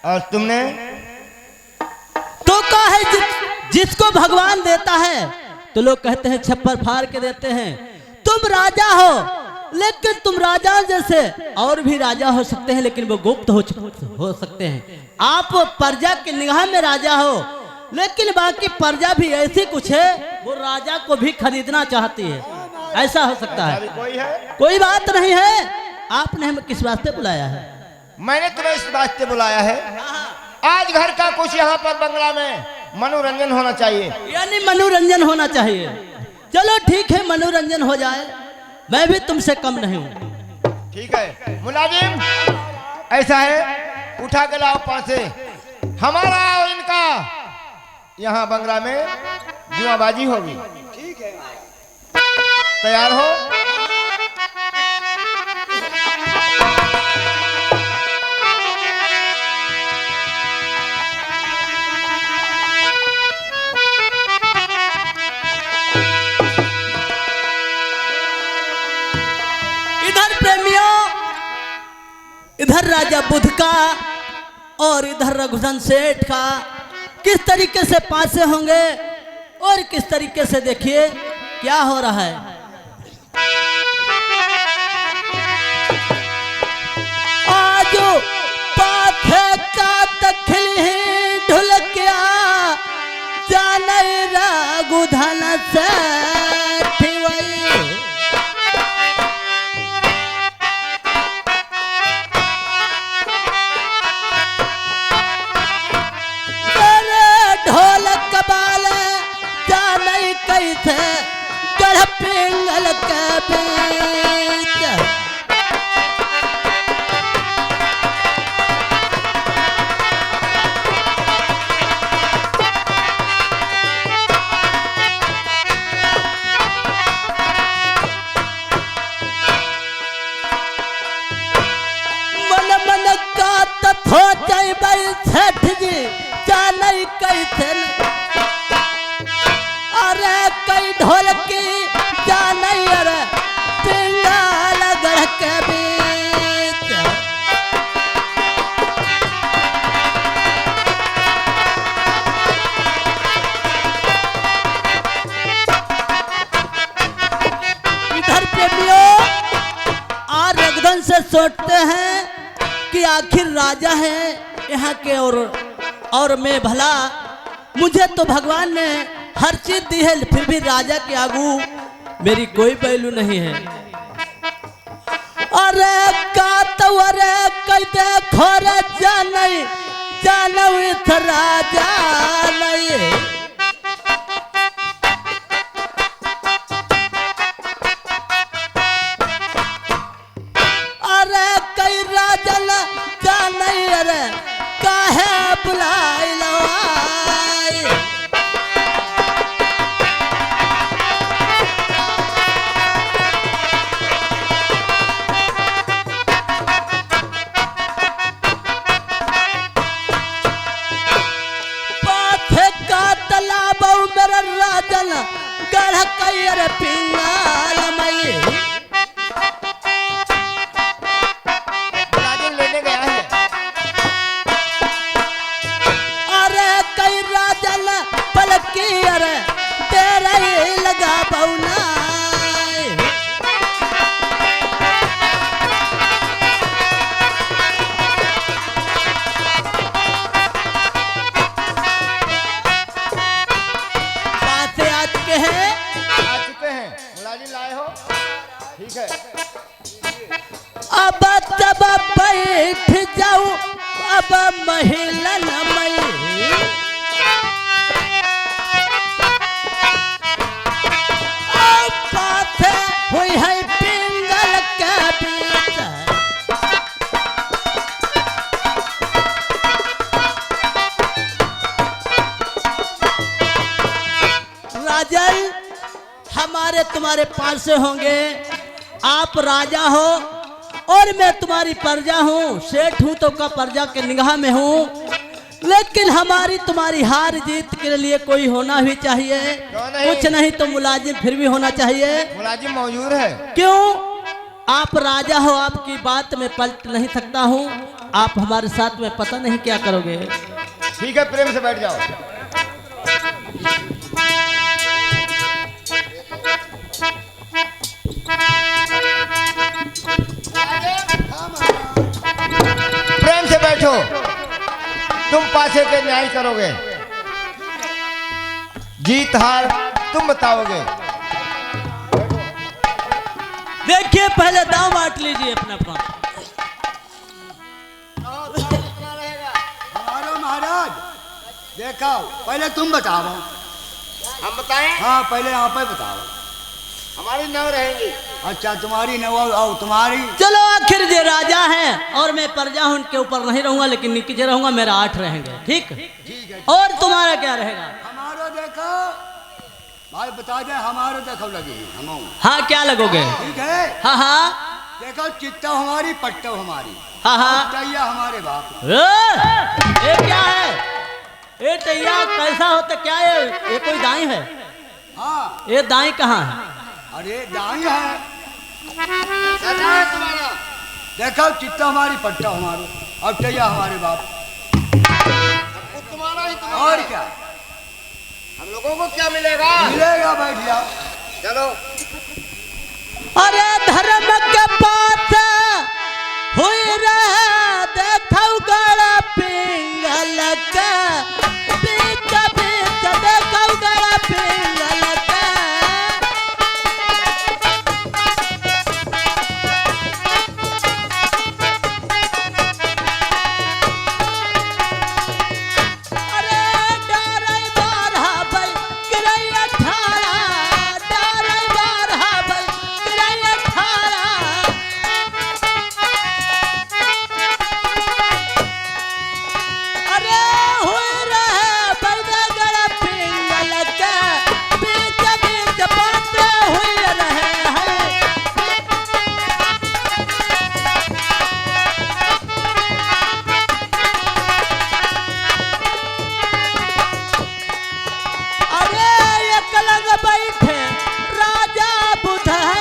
और तुमने तो कहा है जिसको भगवान देता है तो लोग कहते हैं छप्पर फाड़ के देते हैं। तुम राजा हो, लेकिन तुम राजा जैसे और भी राजा हो सकते हैं, लेकिन वो गुप्त हो सकते हैं। आप प्रजा की निगाह में राजा हो, लेकिन बाकी प्रजा भी ऐसी कुछ है वो राजा को भी खरीदना चाहती है। ऐसा हो सकता है। कोई है? कोई बात नहीं है। आपने हमें किस वास्ते बुलाया है? मैंने तुम्हें इस वास्ते बुलाया है, आज घर का कुछ यहाँ पर बंगला में मनोरंजन होना चाहिए। यानी मनोरंजन होना चाहिए। चलो ठीक है, मनोरंजन हो जाए। मैं भी तुमसे कम नहीं हूँ। ठीक है मुलाजिम, ऐसा है उठा के लाओ पासे। हमारा और इनका यहाँ बंगला में जुआबाजी होगी। ठीक है, तैयार हो? इधर राजा बुध का और इधर रघुधन सेठ का किस तरीके से पासे होंगे और किस तरीके से देखिए क्या हो रहा है। आज पाथे का तखली ढुलकिया जाने रघुधन सेठ कैसे गढ़ पिंगल के बीच। मन मन का तथो जैबै सेठ जी जाने कैसे। अरे कई ढोलकी जाने अरे पिंगल गढ़ के बीच। इधर प्रेमियों और रघुधन से सोचते हैं कि आखिर राजा है यहाँ के और मैं भला, मुझे तो भगवान ने हर चीज दी है, फिर भी राजा के आगू मेरी कोई वैल्यू नहीं है। अरे का तो अरे कई देखो रे जानू इस राजा नहीं। अरे कई राजा जाने अरे काहे बुलाई लो। गढ़ कैर पिंगल मई लेने गया है। अरे कई राजन पलकी अरे तेरे लगा बउना। ठीक है, अब तब बैठ जाऊं अब महिला मई। पाथे हुई है पिंगल के बीच। राजन हमारे तुम्हारे पास से होंगे। आप राजा हो और मैं तुम्हारी प्रजा हूँ, सेठ हूँ तो का प्रजा के निगाह में हूँ, लेकिन हमारी तुम्हारी हार जीत के लिए कोई होना भी चाहिए। कुछ नहीं तो मुलाजिम फिर भी होना चाहिए। मुलाजिम मौजूद है। क्यों? आप राजा हो, आपकी बात में पलट नहीं सकता हूँ। आप हमारे साथ में पता नहीं क्या करोगे। ठीक है, प्रेम से बैठ जाओ। प्रेम से बैठो। तुम पासे के न्याय करोगे, जीत हार तुम बताओगे। देखिए पहले दांव बांट लीजिए अपना अपना। हमारो महाराज देखो, पहले तुम बताओ। हम बताएं? हाँ, पहले यहाँ पे बताओ। हमारी नव रहेंगी। अच्छा, तुम्हारी नव और तुम्हारी। चलो आखिर ये राजा हैं और मैं प्रजा हूं, उनके ऊपर नहीं रहूंगा लेकिन नीचे रहूंगा। मेरा 8 रहेंगे। ठीक ठीक है। और तुम्हारा क्या रहेगा? हमारो देखो भाई, बता दे। हमारो देखो लगी हम। हाँ, क्या लगोगे? ठीक है। हाँ हाँ देखो, चित्ता हमारी, पट्टा हमारी। हाँ हाँ। टैया हमारे बाप। ये क्या है? ये टैया कैसा होता? क्या ये कोई दाई है? हाँ। ये दाई कहाँ है? अरे दाई है। तुम्हारा देखो, चित्ता हमारी, पट्टा हमारो, और टैया हमारे बाप। तुम्हारा ही तुम्हारा। और क्या हम लोगों को क्या मिलेगा? मिलेगा? बैठ जाओ। चलो। अरे धर्म के पात हुई रहे देखो गड़ा पिंगल का, बीच बीच देखो गड़ा पिंगल का। अरे डारे बारहा भाई गिरैया ठाड़ा, डारे बारहा भाई गिरैया ठाड़ा। अरे हुई रहे बैगड़ पिंगल के, बीच बीच बात हुई रहे हैं। अरे एक लंग बैठे राजा बुध है,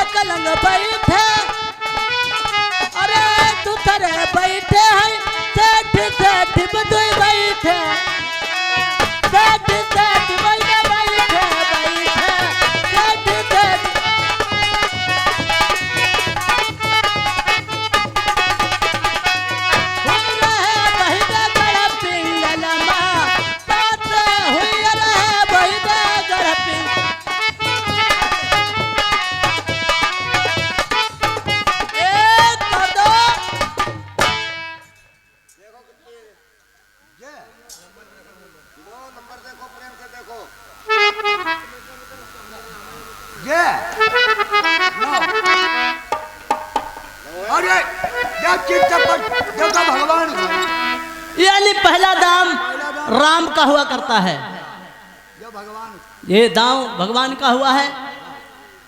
एक लंग बैठे। अरे दूसरे बैठे हैं सेठ सेठ बदुई बैठे, सेठ सेठ बैठे बैठे बैठे सेठ सेठ। हुई रहे बैगड़ पिंगल माँ, बात हुई रहे बैगड़ पिंगल। एक दो नंबर देखो, प्रेम से देखो। ये अरे जब चित्ता पर जब भगवान को, यानी पहला दाम राम का हुआ करता है। जब भगवान ये दांव भगवान का हुआ है।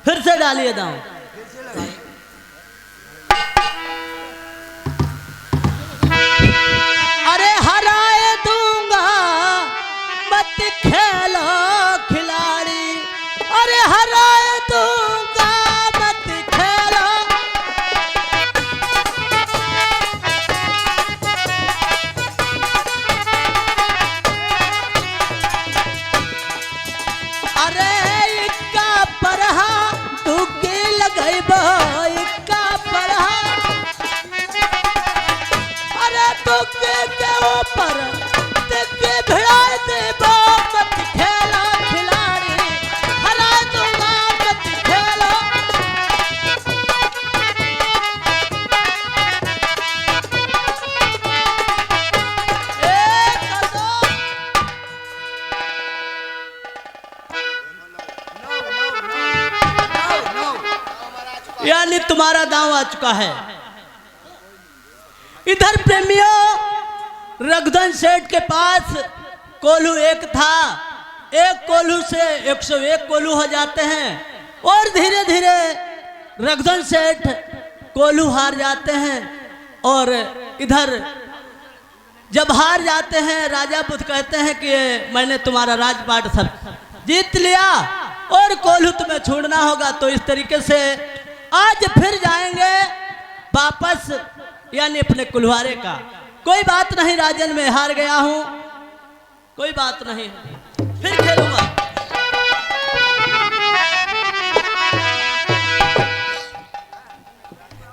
फिर से डालिए दांव। फिर से लगाए। अरे हराए दूंगा मत खेलो खिलाड़ी, अरे हराए दूंगा मत खेलो। अरे इक्का परहा तुकी लगैबो, इक्का परहा। अरे तुके के ऊपर तुके भिड़ा देबो, मत खेलो खिलाड़ी, हरा दूंगा मत खेलो। एक दो यानी तुम्हारा दांव आ चुका है। इधर प्रेमियों, रघुधन सेठ के पास कोल्हू एक था। एक कोल्हू से 101 कोल्हू हो जाते हैं और धीरे धीरे रघुधन सेठ कोल्हू हार जाते हैं। और इधर जब हार जाते हैं, राजा बुध कहते हैं कि मैंने तुम्हारा राजपाट सब जीत लिया और कोल्हू तुम्हें छोड़ना होगा। तो इस तरीके से आज फिर जाएंगे वापस यानी अपने कुल्हारे का। कोई बात नहीं राजन, मैं हार गया हूं, कोई बात नहीं, फिर खेलूंगा।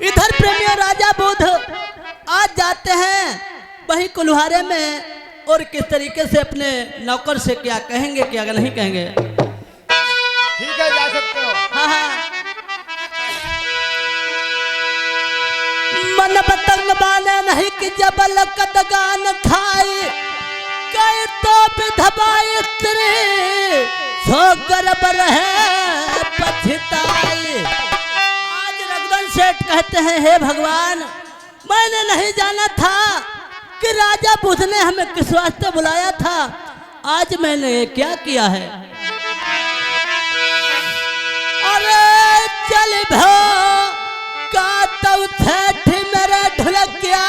इधर प्रेमियों राजा बुध आज जाते हैं वही कुल्हारे में, और किस तरीके से अपने नौकर से क्या कहेंगे क्या नहीं कहेंगे। ठीक है, जा सकते हो। हाँ हाँ। मन पतंग बाने नहीं कि जबल कदगान खाई, कई तो विधवाई स्त्री सो गर्भ है पछताई। आज रघुवंश सेठ कहते हैं, हे भगवान, मैंने नहीं जाना था कि राजा बुध ने हमें किस वास्ते बुलाया था। आज मैंने ये क्या किया है। अरे चल भो का तो सेठ मेरे ढुलकिया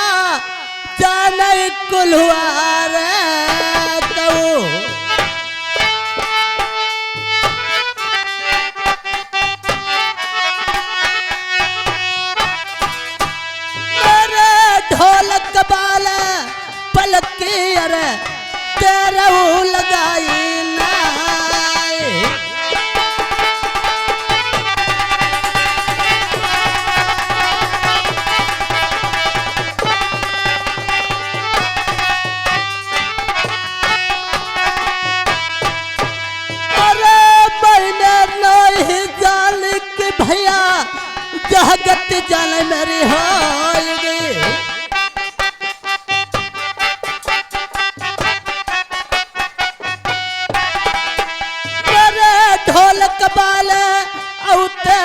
जाने कुल्हारे कऊ। ढोलक बाल पलकी अरे तेरा लगाई नाई। अरे मैंने नहीं जान कि भैया जगत जाने मेरी होगी। ढोलक बाल औते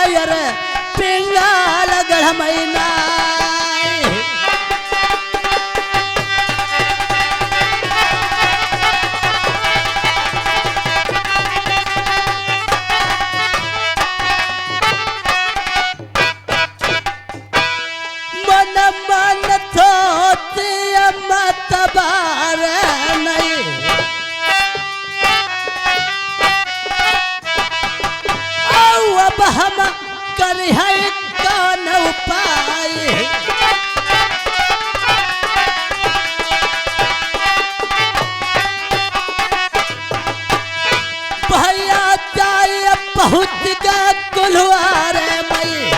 पिंगाल गढ़ मैना। मन मन सोची मत बार नहीं, अब हम कर है कौन उपाय। भैया जाए पहुँच गए कुल्हारे में,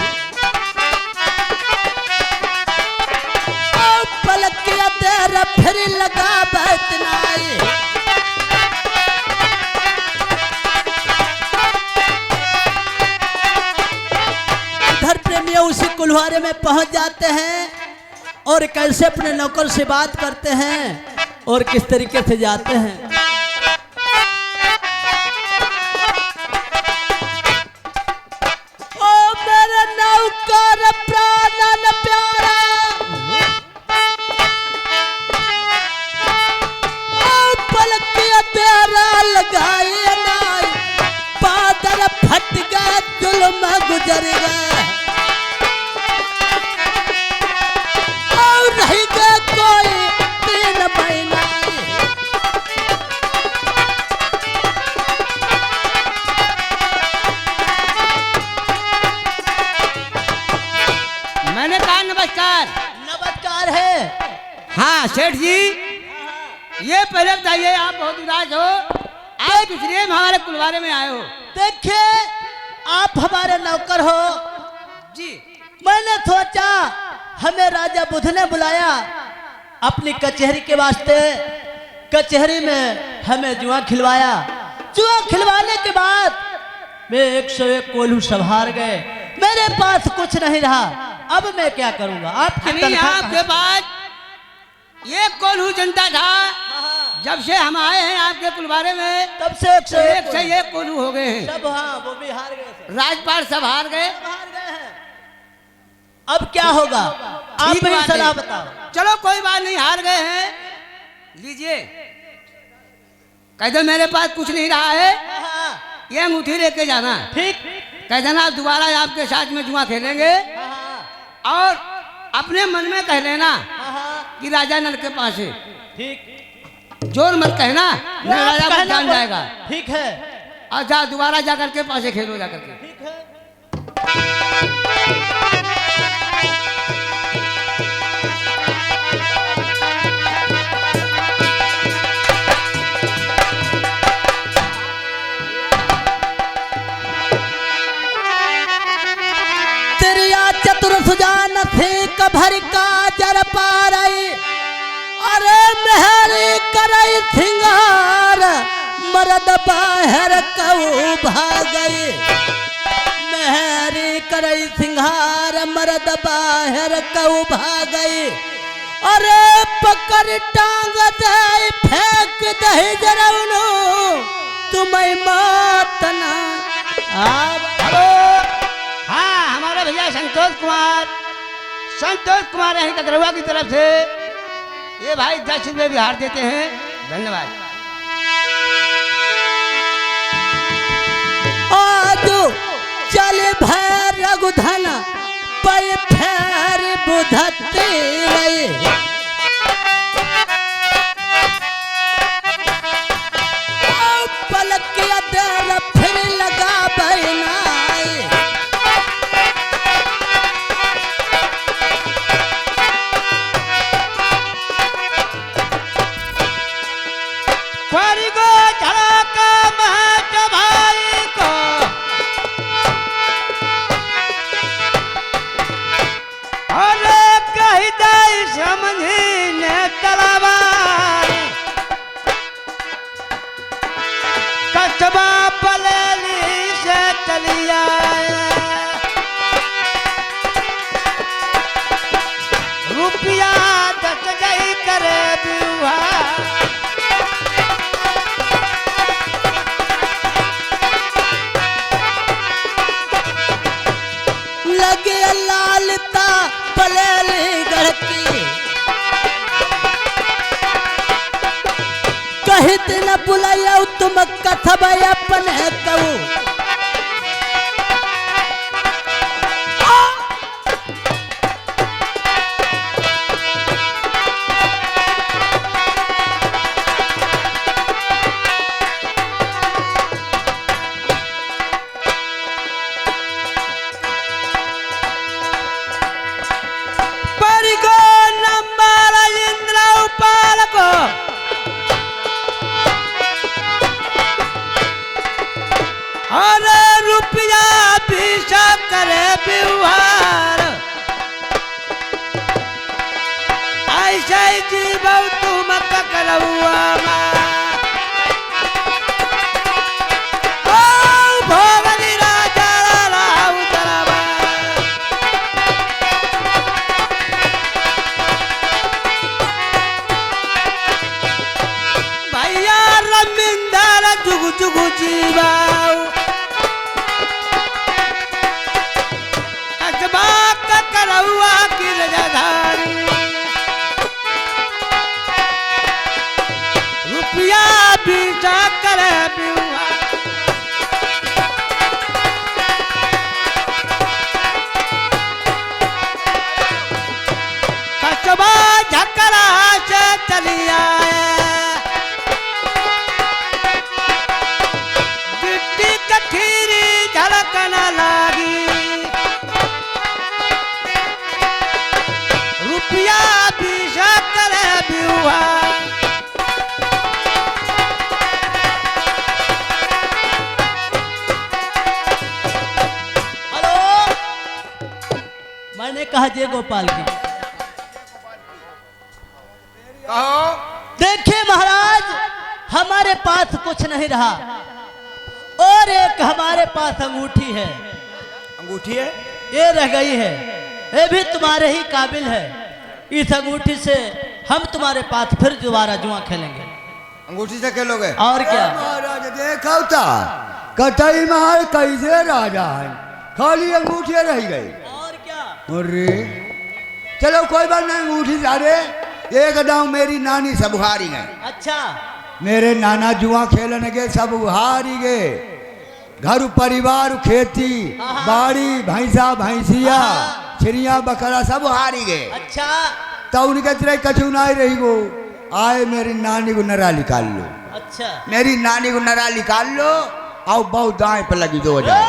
पलकिया तेरा फिर लगा बैठनाई। प्रेमियों उसी कुल्हारे में पहुंच जाते हैं और कैसे अपने नौकर से बात करते हैं और किस तरीके से जाते हैं। ओ मेरे नौकर प्राणन प्यारा, ओ पलकिया तेरा लगाए नाई, बादल फट गया जुल्म गुजर गया। नहीं गया कोई 3 महीना। मैंने कहा नमस्कार। नमस्कार है। हाँ सेठ जी, ये पहले बताइए आप बहुत उदास हो, आप किस लिए हमारे कुल्हारे में आए हो। देखिए आप हमारे नौकर हो जी। मैंने सोचा हमें राजा बुध ने बुलाया अपनी कचहरी के वास्ते। कचहरी में हमें जुआ खिलवाया, जुआ खिलवाने के बाद वे 101 कोल्हू संभार गए, मेरे पास कुछ नहीं रहा। अब मैं क्या करूंगा। आपके पास ये कोल्हू जनता था, जब से हम आए हैं आपके कुल्हारे में तब से 101 से ये कोल्हू हो गए हैं सब। हाँ वो भी हार गए, राजपाट सब हार गए। अब क्या होगा आप ठीक ही बात सलाह है। बताओ। चलो कोई बात नहीं, हार गए हैं, लीजिए कह दो मेरे पास कुछ नहीं रहा है, ये अंगूठी लेके जाना। ठीक, कह देना दोबारा आपके साथ में जुआ खेलेंगे, और अपने मन में कह लेना कि राजा नल के पास है। ठीक, जोर मत कहना, नहीं राजा को जान जाएगा। ठीक है, और जा दोबारा जाकर के पासे खेलो जाकर के। ठीक है। भर का जर पारई अरे मेहरी करई सिंगार मरद बाहर कऊ भागई मेहरी करई सिंगार मरद बाहर कऊ भागई अरे पकड़ टांग दे फेंक दे जरौनो तुम्हें मातना हेलो हाँ हमारे भैया संतोष कुमार है ककरवा की तरफ से ये भाई 10 रुपये बिहार देते हैं धन्यवाद। आज चले भैर रघुधन पै फेर बुधते पलक दर फिर लगा बैनाए परिगो झड़क महत भाई को अरे कही दे समझी ने तलवार कस्बा पलेली से चली आए रुपया 10 गई करे बिवा लगे लालता पलेली गढ़की कहित न बुलाया तुम कथब अपने कहू परिगो नंबर इंद्र उपाल को अरे रुपया 20 करे व्यवहार ऐसे जीव तुम ककरौआ भोगनी राजा राव तरबा भैया रमिंदर जुग जुग जीवाऊ कस्बा ककरौआ की रजाधारी रुपया 20 करे बिवा कस्बा झकरा से चली आए बिट्टी कठीरी झलकन लागी रुपया 20 करे बिवा हेलो मैंने कहा जय गोपाल की कहो देखिए महाराज हमारे पास कुछ नहीं रहा और एक हमारे पास अंगूठी है अंगूठी है ये रह गई है ये भी तुम्हारे ही काबिल है इस अंगूठी से हम तुम्हारे पास फिर दोबारा जुआ खेलेंगे अंगूठी से खेलोगे और क्या महाराज देखा था कतई महल कैसे राजा है खाली अंगूठी रह गई और क्या अरे चलो कोई बात नहीं अंगूठी सारे एक दाव मेरी नानी सब हारी गए अच्छा मेरे नाना जुआ खेलने के सब हारी गए घर परिवार खेती बाड़ी भैंसा भैंसिया चिड़िया बकरा सब हारी गए अच्छा तो उनके तरह कछु नहीं रही गो आए मेरी नानी को नरा निकाल लो अच्छा मेरी नानी को नरा निकाल लो और बहुत दाएं पे लगी दो जाए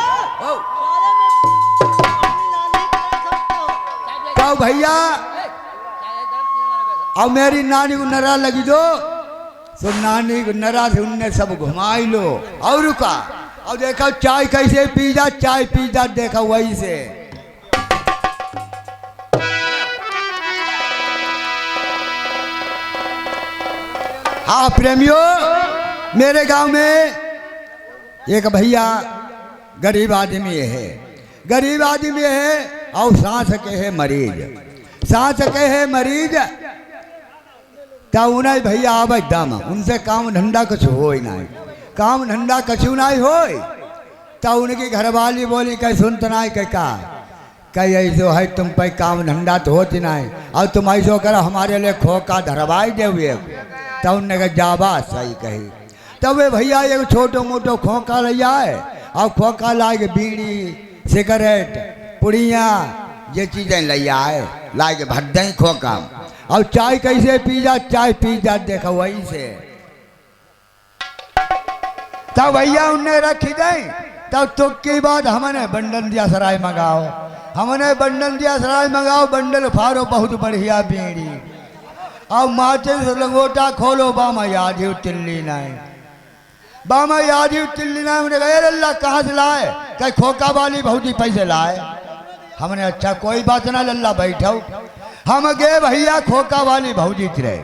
तो भैया और मेरी नानी को नरा लगी दो तो नानी को नरा से उनने सब घुमाई लो और रुका और देखा चाय कैसे पी जा चाय पी जा देखा वही से हाँ प्रेमियों, मेरे गांव में एक भैया गरीब आदमी है, गरीब आदमी है और सांस के है मरीज, सांस के है मरीज। तो उन्हें भैया अब एकदम उनसे काम धंधा कुछ हो ही नहीं, काम धंधा कछु नहीं हो। तो उनकी घरवाली बोली कह सुन तो नहीं कह कहीं ऐसो है तुम पे काम धंधा तो होती नहीं और तुम ऐसो करो हमारे लिए खोका धरवाई दे। तो उनने कहा जाबा सही कही। तब वे भैया एक छोटो मोटो खोका ले आए और खोका ला के बीड़ी सिगरेट पुड़िया ये चीज़ें ले आए, ला के भर दें खोका। और चाय कैसे पी जा, चाय पी जा देखो वही से। तब भैया उनने रखी दें। तब तुक की बात हमने बंडल दिया सराय मंगाओ, हमने बंडल दिया सराय मंगाओ, बंडल फाड़ो बहुत बढ़िया बीड़ी और माचिस लंगोटा खोलो बामा याद ही तिल्ली नहीं, बामा याद ही तिल्ली नहीं। हमने कहा अल्लाह कहाँ से लाए, कहीं खोका वाली बहुत ही पैसे लाए। हमने अच्छा कोई बात ना लल्ला बैठो। हम गए भैया खोका वाली भौजी रहे,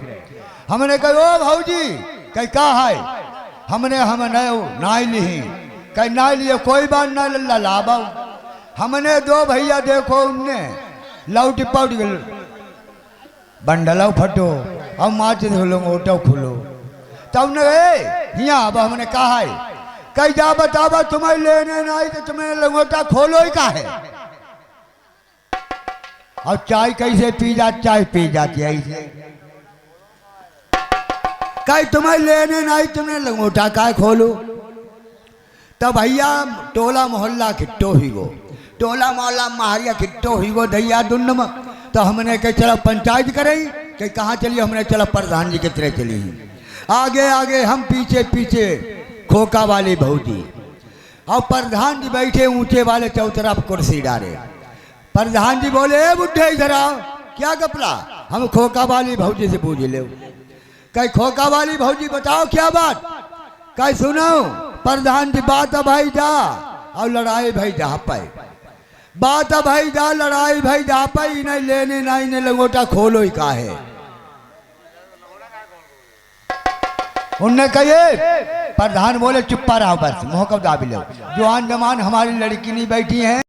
हमने कहा ओ भौजी कहीं कहा है, हमने हम नाई ली कहीं नाई लिए कोई बात ना लल्ला लाबा। हमने दो भैया देखो उनने लौटी पौट गल बंडलाओ फटो और माचिस लंगोटो खुलो। तब ने यहाँ अब हमने कहा है कहीं जा बतावा तुम्हें लेने नहीं तो तुम्हें लंगोटा खोलो ही का है। और चाय कैसे पी जा, चाय पी जाती है ऐसे। कहीं तुम्हें लेने नहीं तुम्हें लंगोटा काय खोलो। तब भैया टोला मोहल्ला खिट्टो ही गो, टोला मोहल्ला मारिया खिट्टो ही गो दैया दुंड में। तो हमने कहा चलो पंचायत करें, कि कहाँ चलिए, हमने चलो प्रधान जी की तरह चली। आगे आगे हम पीछे पीछे खोका वाली भौजी और प्रधान जी बैठे ऊंचे वाले चौतरफ कुर्सी डाले। प्रधान जी बोले ए बुढ़े इधर आओ, क्या कपड़ा। हम खोका वाली भौजी से पूछ ले, कहीं खोका वाली भौजी बताओ क्या बात। कहीं सुनो प्रधान जी बात भाई जा और लड़ाई भाई जा पाए, बात भाई जा लड़ाई भाई जा पाई नहीं लेने नहीं ने लंगोटा खोलो ही का है। उनने कहे प्रधान बोले चुप्पा रहो बस, मोह कब दाबी लो, जवान जमान हमारी लड़की नहीं बैठी है